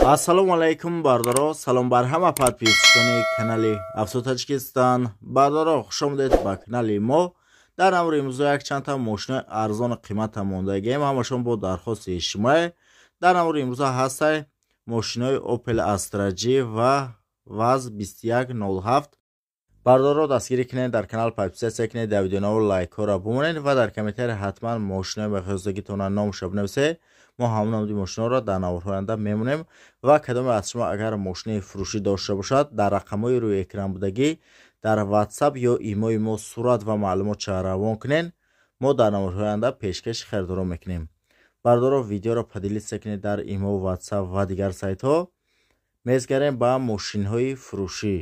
ассалому алайкум бардоро, салом бар ҳама подписчикони канали Афсу Таҷикистон. Бардоро, хуш омадед ба канали мо. дар навори имрӯза якчандта мошини арзони қимата мондагием. ҳамашон бо дархости шумо. дар навори имрӯза ҳастай мошинои Opel Astra G ва VAZ 2107. бардоро дастгирӣ кинед, дар канал подписатсия кинед, дар видеонаво лайкҳоро бумонед ва дар комментари ҳатман мошинои мехоҳастагитона номашо бинависед. мо ҳамон номи мошиноро дар наворҳои оянда мемонем ва кадоме аз шумо агар мошини фурӯшӣ дошта бошад, дар рақамҳои рӯи экран будагӣ дар WhatsApp ё имои мо сурат ва маълумотро равон кунед. мо дар наворҳои оянда пешкаши харидоро мекунем. бардоро видеоро падилиста кинед дар имо, WhatsApp ва дигар сайтҳо. мезгарем ба мошинҳои фурӯшӣ.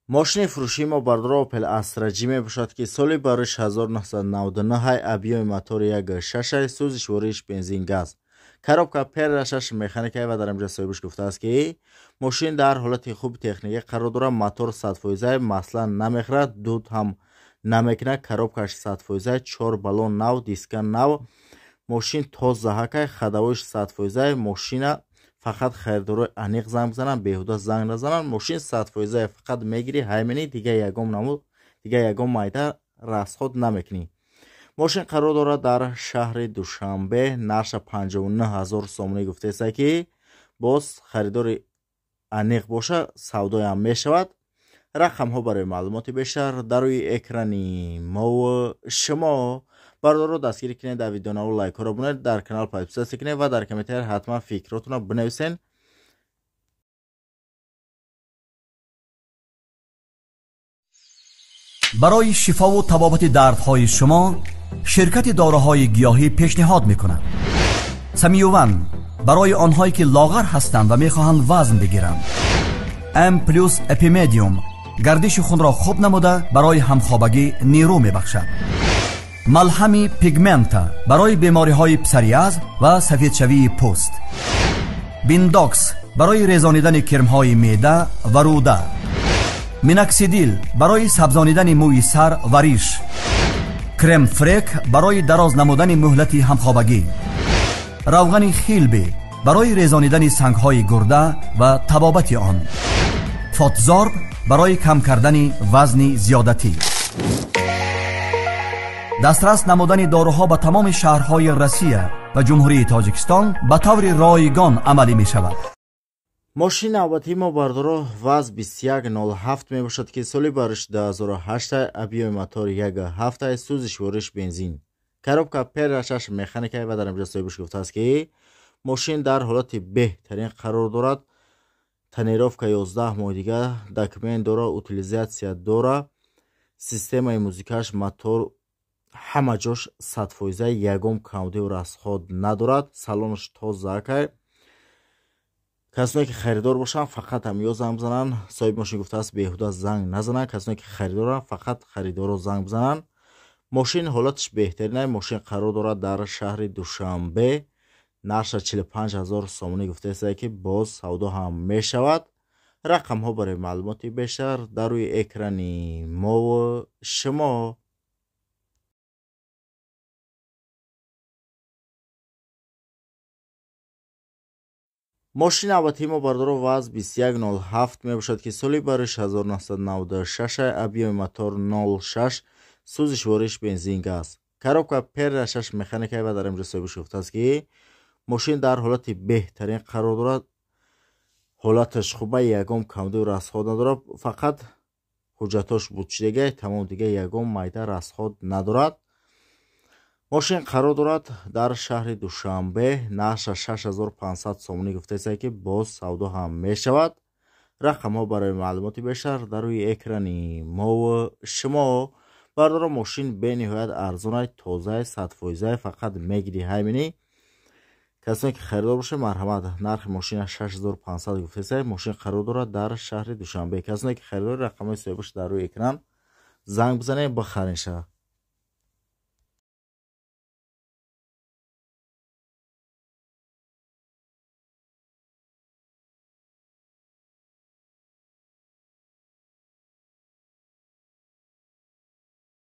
мошини фурӯшии мо бардоро Opel Astra G мебошад ки соли барош 1999 объеми мотори 1.6 сӯзиш вориш бензин газ. коробка пердашаш механикаи ва дар инҷо соҳибаш гуфтааст ки мошин дар ҳолати хуби техникӣ қарор дорад. мотор 100% маслан намехӯрад, дуд ҳам намекунад. коробкаш 100%, 4 баллон нав, диска нав. мошин тозаҳакай, ходовоиш 100%. мошина фақат харидорои аниқ занг бизананд, беҳуда занг назананд. мошин 100% фақат мегири ҳаймини, дигар ягон майда расход намекунӣ. мошин қарор дорад дар шаҳри Душанбе. нарша 59000 сомонӣ гуфтааст ки боз харидори аниқ боша савдоям мешавад. рақамҳо барои маълумоти бештар дар рӯи экрани мо шумо. бардоро дастгирӣ кинед, дар видеонаво лайкҳоро бунед, дар канал подписатсия кинед ва дар комментари ҳатман фикротонро бинависен. барои шифову табобати дардҳои шумо ширкати дороҳои гиёҳӣ пешниҳод мекунад. Самиюван барои онҳое ки лоғар ҳастанд ва мехоҳанд вазн бигиранд. M+ Epimedium гардиши хунро хуб намуда барои ҳамхобагӣ нерӯ мебахшад. малҳами пигмента барои бемориҳои псориаз ва сафедшавии пӯст. биндокс барои резонидани кирмҳои меъда ва рӯда. миноксидил барои сабзонидани мӯи сар ва риш. кремфрек барои дароз намудани муҳлати ҳамхобагӣ. равғани хилби барои резонидани сангҳои гурда ва табобати он. фотзорб барои кам кардани вазни зиёдатӣ. дастрас намудани доруҳо ба тамоми шаҳрҳои Россия ва ҷумҳурии Тоҷикистон ба таври ройгон амалӣ мешавад. мошини навбатии мо бардоро VAZ 2107 мебошад ки соли барош 2008 объеми мотори 1.7 сӯзиш вориш бензин. коробка пердашаш механикаи ва дар инҷо соҳибаш гуфтааст ки мошин дар ҳолати беҳтарин қарор дорад. тонировка 11 моҳи дига, документ дора, утилизатсия дора. системаи музикаш, мотор ҳама ҷош 100%, ягон камдиву расход надорад. салонаш тозаакай. касоне ки харидор бошанд фақат ҳам ё занг бизананд. соҳиби мошин гуфтааст беҳуда занг назананд. касоне ки харидоранд фақат харидоро занг бизананд. мошин ҳолатиш беҳтарин. мошин қарор дорад дар шаҳри Душанбе. нарша 45000 сомонӣ гуфтааст ки боз савдо ҳам мешавад. рақамҳо барои маълумоти бештар дар рӯи экрани мо шумо. мошини навбатии мо бардоро VAZ 2107 мебошад ки соли барош 1996 объеми мотор 06 сӯзиш вориш бензин газ. коробка пердашаш механикаи ва дар инҷо соҳибаш гуфтааст ки мошин дар ҳолати беҳтарин қарор дорад. ҳолаташ хуба, ягон камдиву расход надорад. фақат ҳуҷҷатош будшудагай, тамом дига ягон майда расход надорад. мошин қарор дорад дар шаҳри Душанбе. нарша 6500 сомонӣ гуфтааст ки боз савдо ҳам мешавад. рақамҳо барои маълумоти бештар дар рӯи экрани мо шумо. бардоро мошин бениҳоят арзонай, тозаи 100%, фақат мегири ҳаймини. касоне ки харидор боша марҳамат, нархи мошина 6500 гуфтааст. мошин қарор дорад дар шаҳри Душанбе. касоне ки харидори рақамҳои соҳибаш дар рӯи экран занг бизанед, бихаринша.